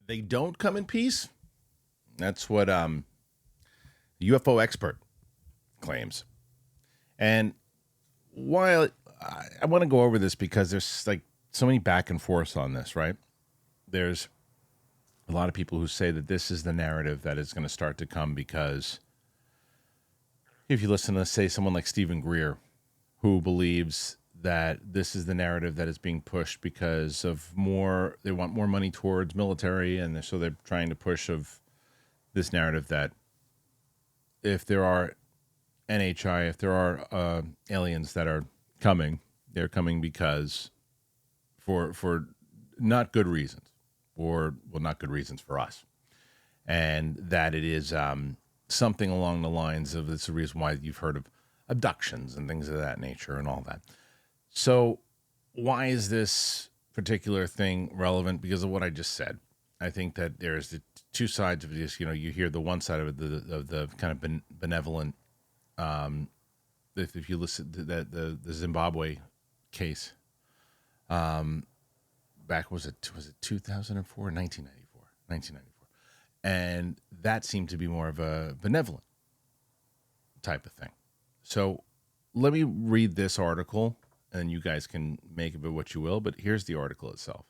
They don't come in peace. That's what UFO expert claims. And while I want to go over this because there's like so many back and forths on this, right? There's a lot of people who say that this is the narrative that is going to start to come because if you listen to, say, someone like Stephen Greer, who believes that this is the narrative that is being pushed because of they want more money towards military, and so they're trying to push of this narrative that if there are NHI, if there are aliens that are coming, they're coming because for not good reasons, or well, not good reasons for us, and that it is something along the lines of it's the reason why you've heard of abductions and things of that nature and all that. So why is this particular thing relevant? Because of what I just said. I think that there's the two sides of this. You know, you hear the one side of it, the kind of benevolent. If you listen to the Zimbabwe case, back was it 2004, 1994, and that seemed to be more of a benevolent type of thing. So let me read this article, and you guys can make of it what you will. But here's the article itself.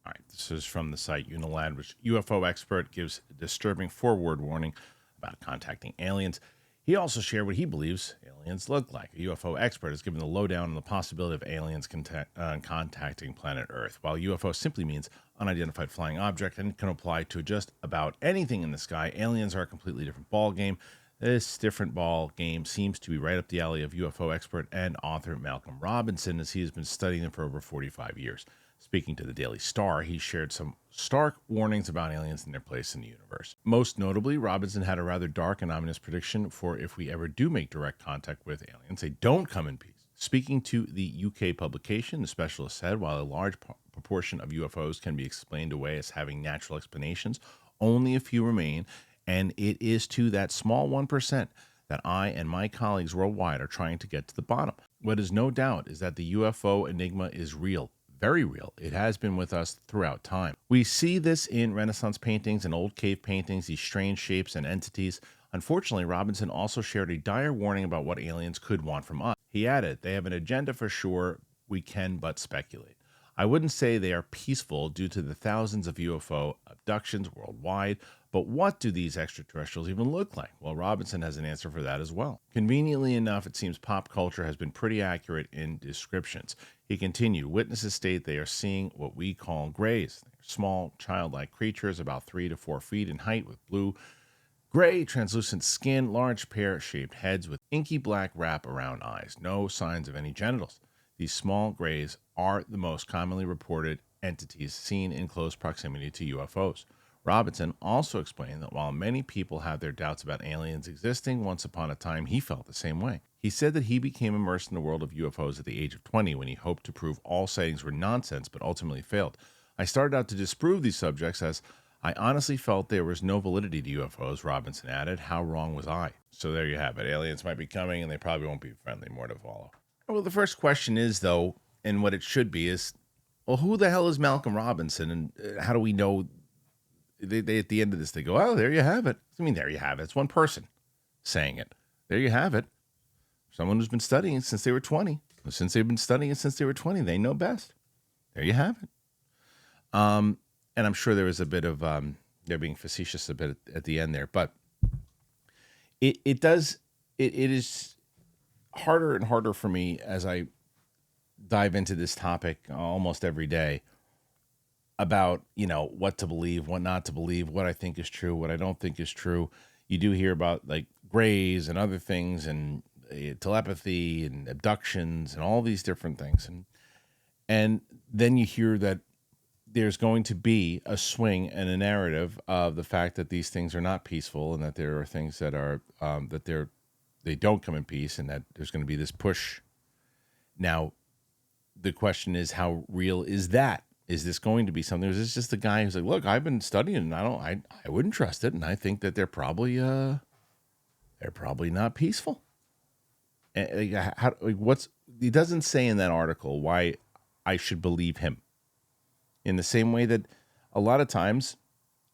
All right, this is from the site Unilad, which UFO expert gives a disturbing forward warning about contacting aliens. He also shared what he believes aliens look like. A UFO expert has given the lowdown on the possibility of aliens contacting planet Earth. While UFO simply means unidentified flying object and can apply to just about anything in the sky, aliens are a completely different ball game. This different ball game seems to be right up the alley of UFO expert and author Malcolm Robinson, as he has been studying them for over 45 years. Speaking to the Daily Star, he shared some stark warnings about aliens and their place in the universe. Most notably, Robinson had a rather dark and ominous prediction for if we ever do make direct contact with aliens, they don't come in peace. Speaking to the UK publication, the specialist said, while a large proportion of UFOs can be explained away as having natural explanations, only a few remain, and it is to that small 1% that I and my colleagues worldwide are trying to get to the bottom. What is no doubt is that the UFO enigma is real. Very real. It has been with us throughout time. We see this in Renaissance paintings and old cave paintings, these strange shapes and entities. Unfortunately, Robinson also shared a dire warning about what aliens could want from us. He added, they have an agenda for sure, we can but speculate. I wouldn't say they are peaceful due to the thousands of UFO abductions worldwide, but what do these extraterrestrials even look like? Well, Robinson has an answer for that as well. Conveniently enough, it seems pop culture has been pretty accurate in descriptions. He continued, witnesses state they are seeing what we call grays. They're small, childlike creatures about 3 to 4 feet in height with blue, gray, translucent skin, large pear-shaped heads with inky black wrap around eyes. No signs of any genitals. These small grays are the most commonly reported entities seen in close proximity to UFOs. Robinson also explained that while many people have their doubts about aliens existing, once upon a time he felt the same way. He said that he became immersed in the world of UFOs at the age of 20 when he hoped to prove all sightings were nonsense, but ultimately failed. I started out to disprove these subjects as I honestly felt there was no validity to UFOs, Robinson added. How wrong was I? So there you have it. Aliens might be coming, and they probably won't be friendly. More to follow. Well, the first question is, though, and what it should be is, well, who the hell is Malcolm Robinson, and how do we know? They at the end of this, they go, oh, there you have it. I mean, there you have it. It's one person saying it. There you have it. Someone who's been studying it since they were 20. Since they've been studying it since they were 20, they know best. There you have it. And I'm sure there was a bit of, they're being facetious a bit at the end there, but it is harder and harder for me as I dive into this topic almost every day about, what to believe, what not to believe, what I think is true, what I don't think is true. You do hear about like grays and other things and telepathy and abductions and all these different things. And then you hear that there's going to be a swing and a narrative of the fact that these things are not peaceful and that there are things that are, they don't come in peace, and that there's going to be this push. Now, the question is, how real is that? Is this going to be something? Or is this just the guy who's like, look, I've been studying and I wouldn't trust it. And I think that they're probably not peaceful. And he doesn't say in that article why I should believe him. In the same way that a lot of times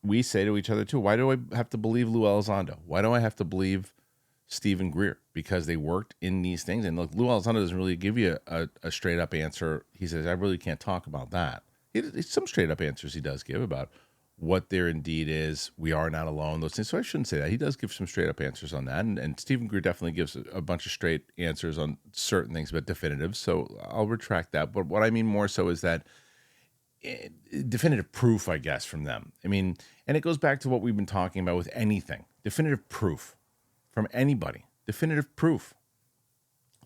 we say to each other too, why do I have to believe Lou Elizondo? Why do I have to believe Stephen Greer? Because they worked in these things. And look, Lou Elizondo doesn't really give you a straight up answer. He says, I really can't talk about that. Some straight up answers he does give about what there indeed is. We are not alone. Those things. So I shouldn't say that. He does give some straight up answers on that. And Stephen Greer definitely gives a bunch of straight answers on certain things, but definitive. So I'll retract that. But what I mean more so is that definitive proof, I guess, from them. I mean, and it goes back to what we've been talking about with anything. Definitive proof from anybody. Definitive proof.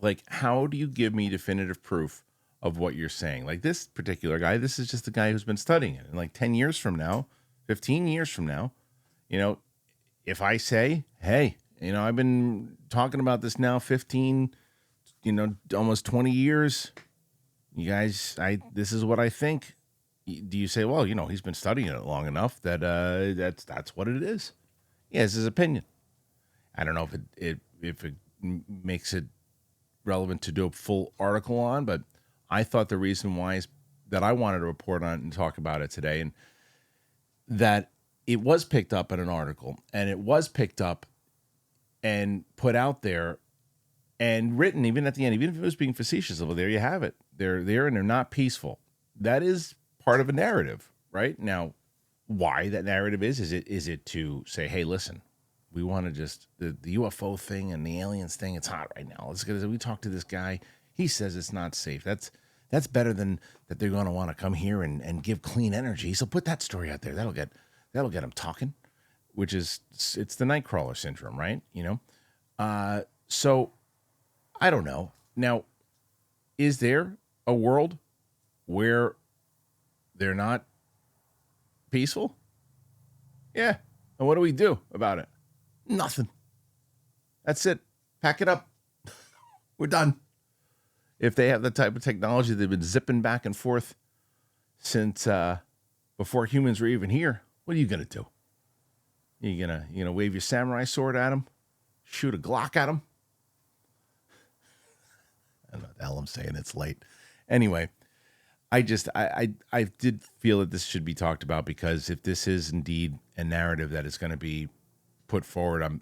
Like, how do you give me definitive proof of what you're saying? Like this particular guy, this is just a guy who's been studying it. And like 10 years from now, 15 years from now, if I say, hey, I've been talking about this now 15, almost 20 years. You guys, this is what I think. Do you say, well, he's been studying it long enough that that's what it is? Yeah, it's his opinion. I don't know if it makes it relevant to do a full article on, but I thought the reason why is that I wanted to report on it and talk about it today, and that it was picked up in an article, and it was picked up and put out there and written even at the end, even if it was being facetious. Well, there you have it. They're there and they're not peaceful. That is part of a narrative, right? Now, why that narrative is it to say, hey, listen, we want to just, the UFO thing and the aliens thing, it's hot right now. We talked to this guy. He says it's not safe. That's better than that they're going to want to come here and give clean energy. So put that story out there. That'll get them talking, which is, it's the Nightcrawler syndrome, right? So I don't know. Now, is there a world where they're not peaceful? Yeah. And what do we do about it? Nothing. That's it. Pack it up. We're done. If they have the type of technology they've been zipping back and forth since before humans were even here, what are you gonna do? You gonna wave your samurai sword at them? Shoot a Glock at them? I don't know what the hell I'm saying. It's late. Anyway, I did feel that this should be talked about, because if this is indeed a narrative that is going to be put forward,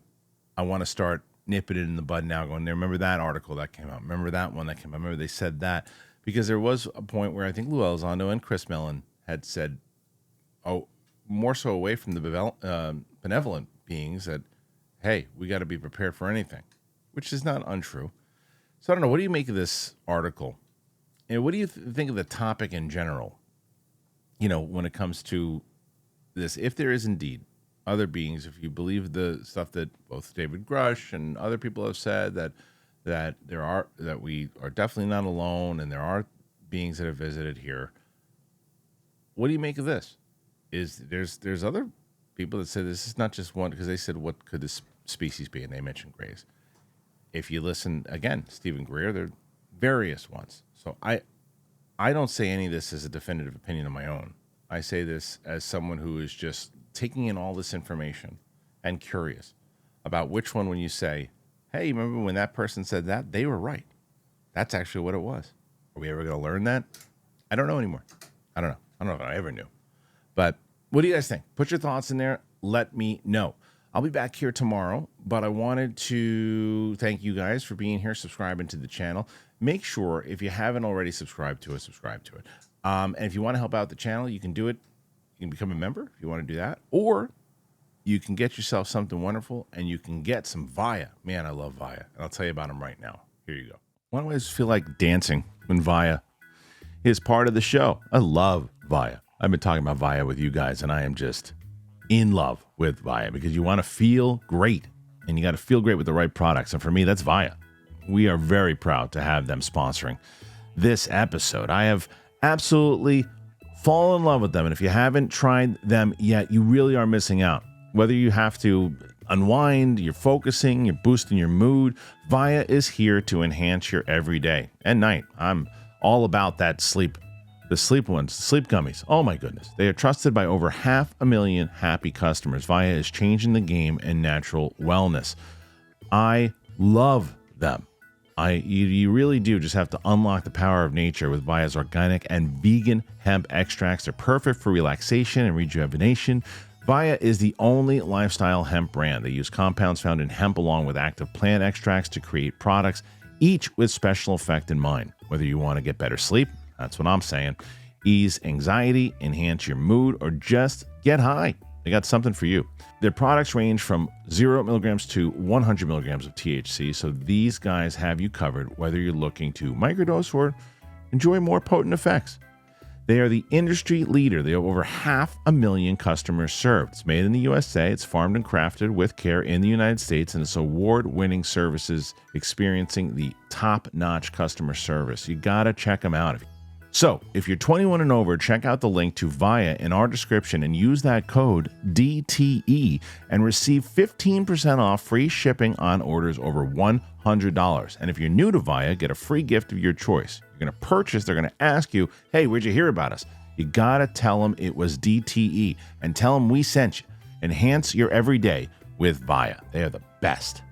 I want to start nipping it in the bud now, going, remember that article that came out? Remember that one that came out? Remember they said that? Because there was a point where I think Lou Elizondo and Chris Mellon had said, more so away from the benevolent beings, that, hey, we got to be prepared for anything, which is not untrue. So I don't know. What do you make of this article? And what do you think of the topic in general? When it comes to this, if there is indeed other beings, if you believe the stuff that both David Grush and other people have said, that we are definitely not alone, and there are beings that have visited here. What do you make of this? There's other people that say this is not just one, because they said, what could this species be? And they mentioned grays. If you listen again, Stephen Greer, there are various ones. So I don't say any of this as a definitive opinion of my own. I say this as someone who is just taking in all this information and curious about which one, when you say, hey, remember when that person said that? They were right. That's actually what it was. Are we ever going to learn that? I don't know anymore. I don't know if I ever knew. But what do you guys think? Put your thoughts in there. Let me know. I'll be back here tomorrow, but I wanted to thank you guys for being here, subscribing to the channel. Make sure, if you haven't already subscribed to it, subscribe to it. And if you want to help out the channel, you can do it. You can become a member if you want to do that. Or you can get yourself something wonderful, and you can get some Via. Man, I love Via. And I'll tell you about them right now. Here you go. Why do I just feel like dancing when Via is part of the show? I love Via. I've been talking about Via with you guys, and I am just in love with Via, because you want to feel great, and you got to feel great with the right products. And for me, that's Via. We are very proud to have them sponsoring this episode. I have absolutely fallen in love with them. And if you haven't tried them yet, you really are missing out. Whether you have to unwind, you're focusing, you're boosting your mood, Via is here to enhance your everyday and night. I'm all about that sleep. The sleep ones, sleep gummies. Oh my goodness. They are trusted by over 500,000 happy customers. Via is changing the game in natural wellness. I love them. You really do just have to unlock the power of nature with Via's organic and vegan hemp extracts. They're perfect for relaxation and rejuvenation. Via is the only lifestyle hemp brand. They use compounds found in hemp along with active plant extracts to create products, each with special effect in mind. Whether you want to get better sleep, that's what I'm saying, ease anxiety, enhance your mood, or just get high, they got something for you. Their products range from 0 milligrams to 100 milligrams of THC, so these guys have you covered whether you're looking to microdose or enjoy more potent effects. They are the industry leader. They have over 500,000 customers served. It's made in the USA. It's farmed and crafted with care in the United States, and it's award-winning services experiencing the top-notch customer service. You got to check them out. So, if you're 21 and over, check out the link to Via in our description and use that code DTE and receive 15% off free shipping on orders over $100. And if you're new to Via, get a free gift of your choice. You're going to purchase, they're going to ask you, hey, where'd you hear about us? You got to tell them it was DTE and tell them we sent you. Enhance your everyday with Via. They are the best.